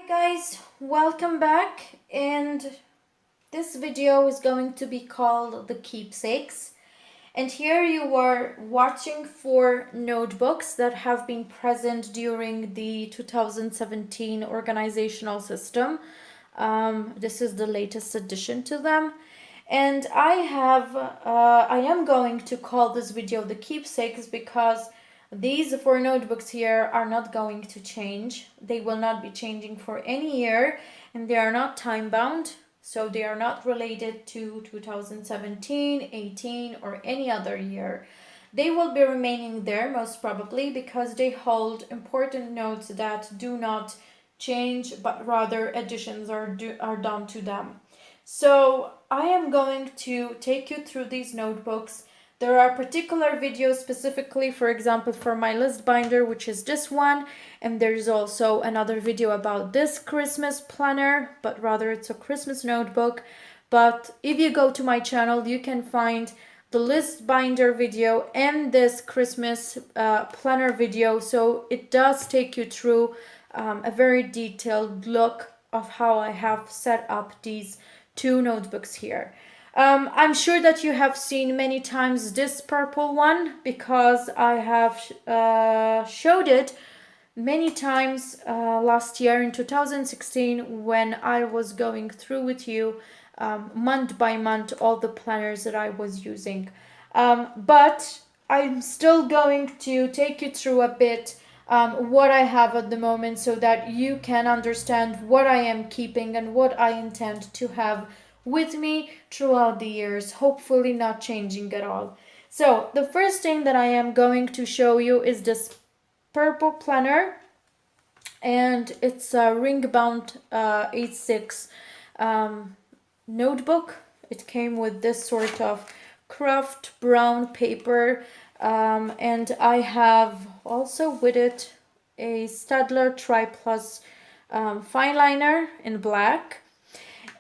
Guys, welcome back, and this video is going to be called the Keepsakes. And here you are watching 4 notebooks that have been present during the 2017 organizational system. This is the latest addition to them. And I am going to call this video the Keepsakes because these 4 notebooks here are not going to change. They will not be changing for any year, and they are not time bound, so they are not related to 2017, 18, or any other year. They will be remaining there most probably because they hold important notes that do not change, but rather additions are done to them. So I am going to take you through these notebooks. There are particular videos specifically, for example, for my list binder, which is this one. And there's also another video about this Christmas planner, but rather it's a Christmas notebook. But if you go to my channel, you can find the list binder video and this Christmas planner video. So it does take you through a very detailed look of how I have set up these 2 notebooks here. I'm sure that you have seen many times this purple one because I have showed it many times last year in 2016 when I was going through with you month by month all the planners that I was using. But I'm still going to take you through a bit what I have at the moment so that you can understand what I am keeping and what I intend to have with me throughout the years, hopefully not changing at all. So the first thing that I am going to show you is this purple planner, and it's a Ringbound V.6 notebook. It came with this sort of craft brown paper, and I have also with it a Staedtler Tri Plus fine liner in black.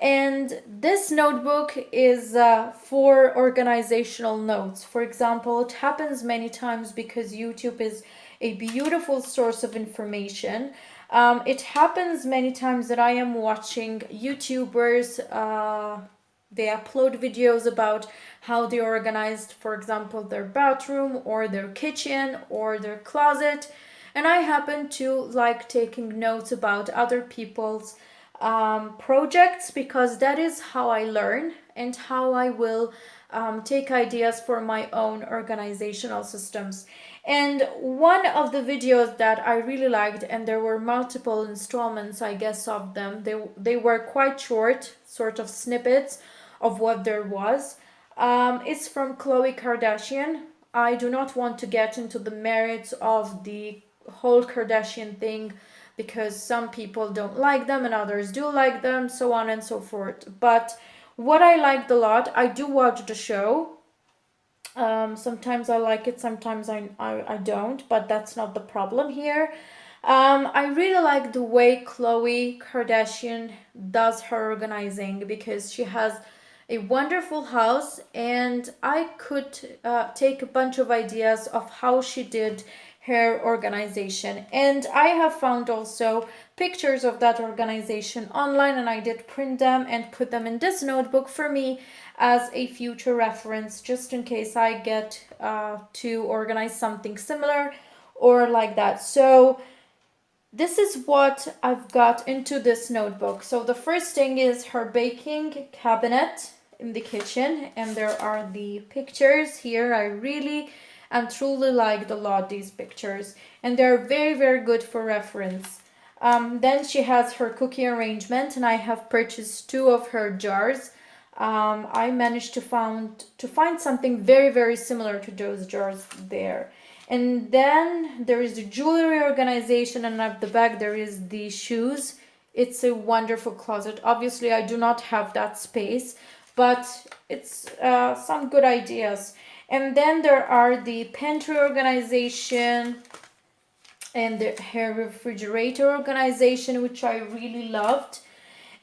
And this notebook is for organizational notes. For example, it happens many times because YouTube is a beautiful source of information. It happens many times that I am watching YouTubers, they upload videos about how they organized, for example, their bathroom or their kitchen or their closet. And I happen to like taking notes about other people's projects because that is how I learn and how I will take ideas for my own organizational systems. And one of the videos that I really liked, and there were multiple installments, I guess, of them, they were quite short, sort of snippets of what there was. It's from Khloe Kardashian. I do not want to get into the merits of the whole Kardashian thing because some people don't like them and others do like them, so on and so forth. But what I liked a lot, I do watch the show. Sometimes I like it, sometimes I don't, but that's not the problem here. I really like the way Khloe Kardashian does her organizing because she has a wonderful house, and I could take a bunch of ideas of how she did her organization. And I have found also pictures of that organization online, and I did print them and put them in this notebook for me as a future reference, just in case I get to organize something similar or like that. So this is what I've got into this notebook. So the first thing is her baking cabinet in the kitchen, and there are the pictures here. I really and truly liked a lot these pictures, and they're very, very good for reference. Then she has her cookie arrangement, and I have purchased 2 of her jars. I managed to find something very, very similar to those jars there. And then there is the jewelry organization, and at the back there is the shoes. It's a wonderful closet. Obviously I do not have that space, but it's some good ideas. And then there are the pantry organization and her refrigerator organization, which I really loved.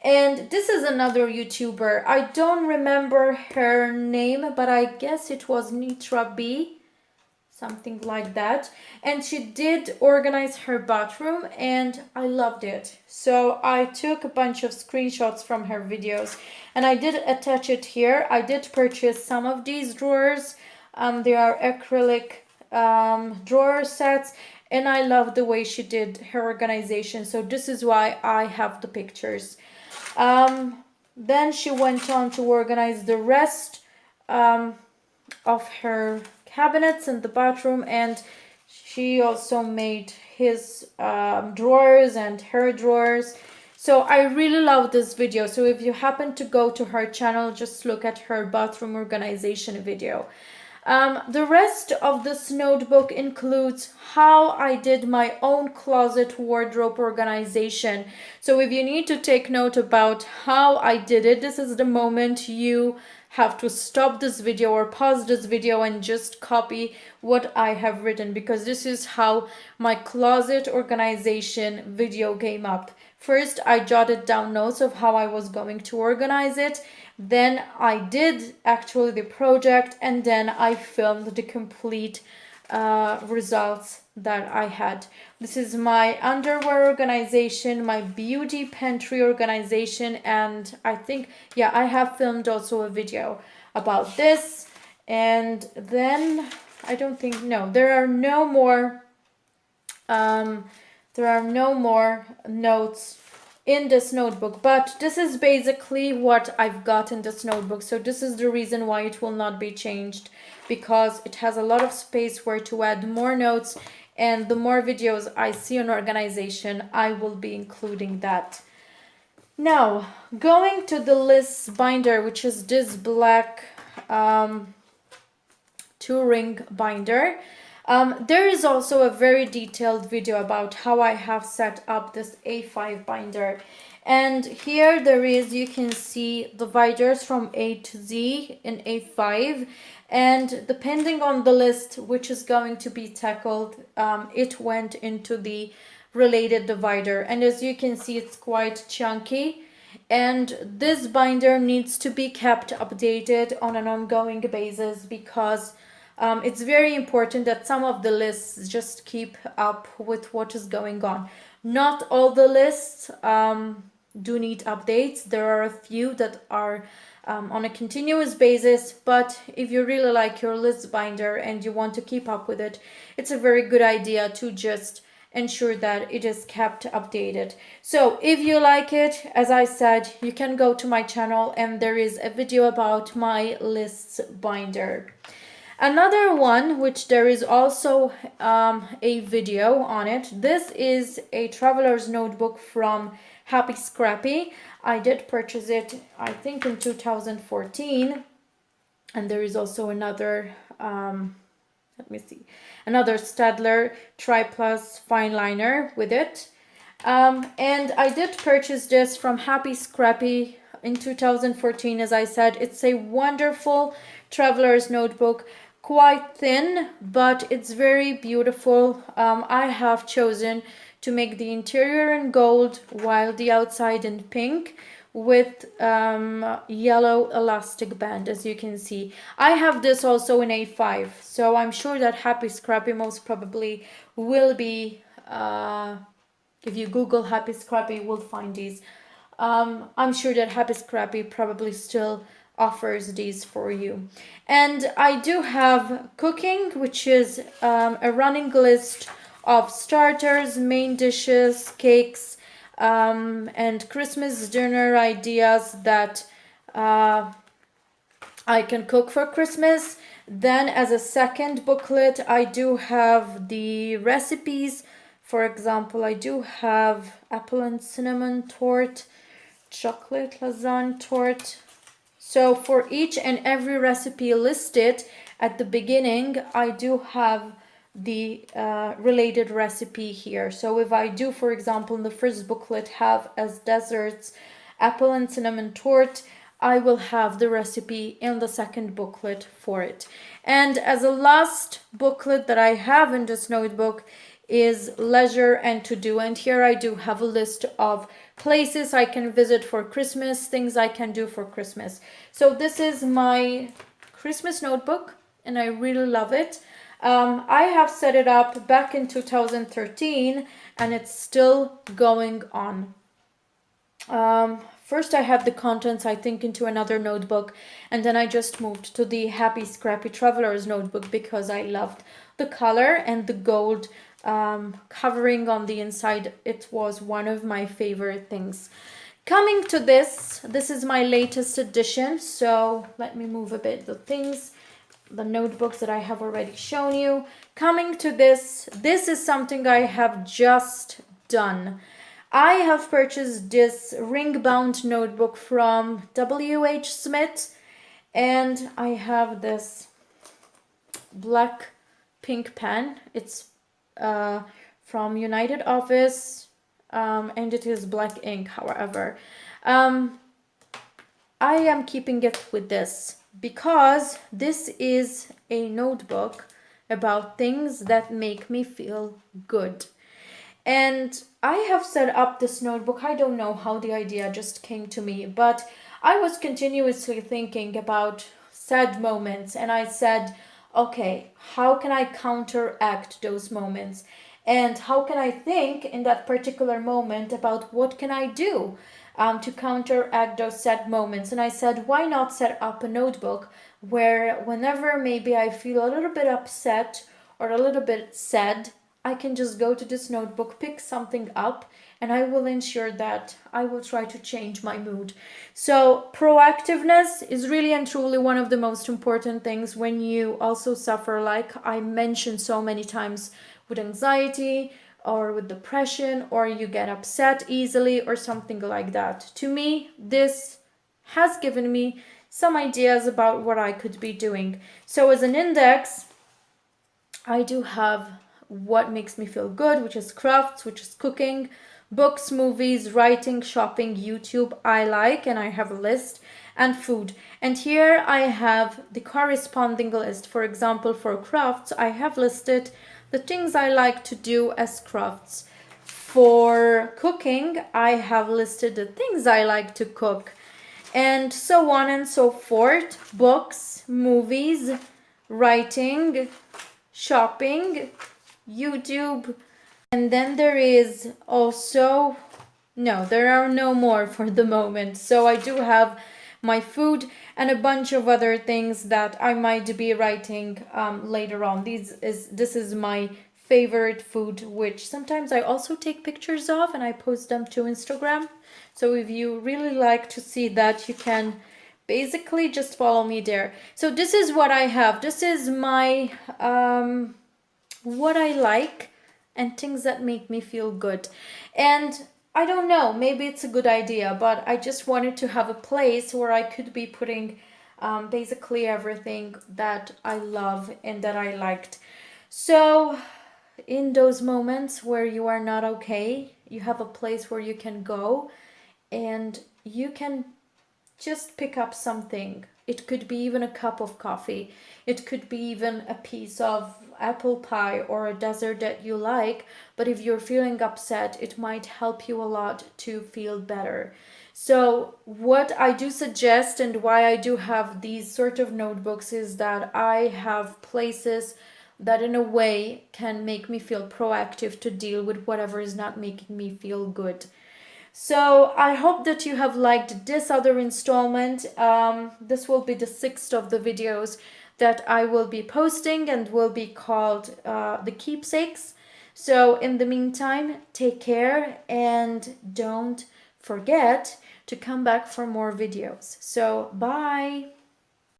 And this is another YouTuber. I don't remember her name, but I guess it was Nitra B. something like that. And she did organize her bathroom and I loved it. So I took a bunch of screenshots from her videos and I did attach it here. I did purchase some of these drawers. They are acrylic drawer sets and I love the way she did her organization. So this is why I have the pictures. Then she went on to organize the rest of her cabinets in the bathroom, and she also made his drawers and her drawers. So I really love this video. So if you happen to go to her channel, just look at her bathroom organization video. The rest of this notebook includes how I did my own closet wardrobe organization. So if you need to take note about how I did it, this is the moment you have to stop this video or pause this video and just copy what I have written, because this is how my closet organization video came up. First, I jotted down notes of how I was going to organize it. Then I did actually the project, and then I filmed the complete results that I had. This is my underwear organization, my beauty pantry organization, and I think, yeah, I have filmed also a video about this. And then I don't think, no, there are no more notes in this notebook, but this is basically what I've got in this notebook. So this is the reason why it will not be changed, because it has a lot of space where to add more notes, and the more videos I see on organization, I will be including that. Now, going to the lists binder, which is this black 2-ring binder. There is also a very detailed video about how I have set up this A5 binder. And here there is, you can see the binders from A to Z in A5. And depending on the list which is going to be tackled, it went into the related divider. And as you can see, it's quite chunky. And this binder needs to be kept updated on an ongoing basis, because it's very important that some of the lists just keep up with what is going on. Not all the lists do need updates. There are a few that are on a continuous basis, but if you really like your list binder and you want to keep up with it, it's a very good idea to just ensure that it is kept updated. So if you like it, as I said, you can go to my channel and there is a video about my lists binder. Another one, which there is also a video on it, this is a traveler's notebook from Happy Scrappy. I did purchase it, I think, in 2014. And there is also another, let me see, another Staedtler Tri-Plus fine liner with it. And I did purchase this from Happy Scrappy in 2014. As I said, it's a wonderful traveler's notebook. Quite thin, but it's very beautiful. I have chosen to make the interior in gold while the outside in pink with yellow elastic band, as you can see. I have this also in A5, so I'm sure that Happy Scrappy most probably will be, if you Google Happy Scrappy, you will find these. I'm sure that Happy Scrappy probably still offers these for you. And I do have cooking, which is a running list of starters, main dishes, cakes, and Christmas dinner ideas that I can cook for Christmas. Then as a second booklet, I do have the recipes. For example, I do have apple and cinnamon tort, chocolate lasagne tort. So for each and every recipe listed at the beginning, I do have the related recipe here. So if I do, for example, in the first booklet have as desserts apple and cinnamon tort, I will have the recipe in the second booklet for it. And as a last booklet that I have in this notebook is leisure and to do. And here I do have a list of places I can visit for Christmas, things I can do for Christmas. So this is my Christmas notebook and I really love it. I have set it up back in 2013 and it's still going on. First I had the contents, I think, into another notebook, and then I just moved to the Happy Scrappy Traveler's notebook because I loved the color and the gold covering on the inside. It was one of my favorite things. Coming to this is my latest edition, so let me move a bit the things, the notebooks that I have already shown you. Coming to this is something I have just done. I have purchased this Ringbound Notebook from W.H. Smith, and I have this black pink pen. It's from United Office, and it is black ink, however. I am keeping it with this because this is a notebook about things that make me feel good. And I have set up this notebook. I don't know how the idea just came to me, but I was continuously thinking about sad moments, and I said, okay, how can I counteract those moments? And how can I think in that particular moment about what can I do to counteract those sad moments? And I said, why not set up a notebook where whenever maybe I feel a little bit upset or a little bit sad, I can just go to this notebook, pick something up, and I will ensure that I will try to change my mood. So proactiveness is really and truly one of the most important things when you also suffer, like I mentioned so many times, with anxiety or with depression, or you get upset easily or something like that. To me, this has given me some ideas about what I could be doing. So as an index, I do have what makes me feel good, which is crafts, which is cooking, books, movies, writing, shopping, YouTube, I like, and I have a list, and food. And here I have the corresponding list. For example, for crafts, I have listed the things I like to do as crafts. For cooking, I have listed the things I like to cook, and so on and so forth. Books, movies, writing, shopping, YouTube, and then there is also, no, there are no more for the moment. So I do have my food and a bunch of other things that I might be writing later on. This is my favorite food, which sometimes I also take pictures of and I post them to Instagram. So if you really like to see that, you can basically just follow me there. So this is what I have. This is my what I like and things that make me feel good. And I don't know, maybe it's a good idea, but I just wanted to have a place where I could be putting basically everything that I love and that I liked. So in those moments where you are not okay, you have a place where you can go and you can just pick up something. It could be even a cup of coffee. It could be even a piece of apple pie or a dessert that you like. But if you're feeling upset, it might help you a lot to feel better. So what I do suggest and why I do have these sort of notebooks is that I have places that in a way can make me feel proactive to deal with whatever is not making me feel good. So I hope that you have liked this other installment. This will be the 6th of the videos that I will be posting and will be called the Keepsakes. So in the meantime, take care and don't forget to come back for more videos. So bye!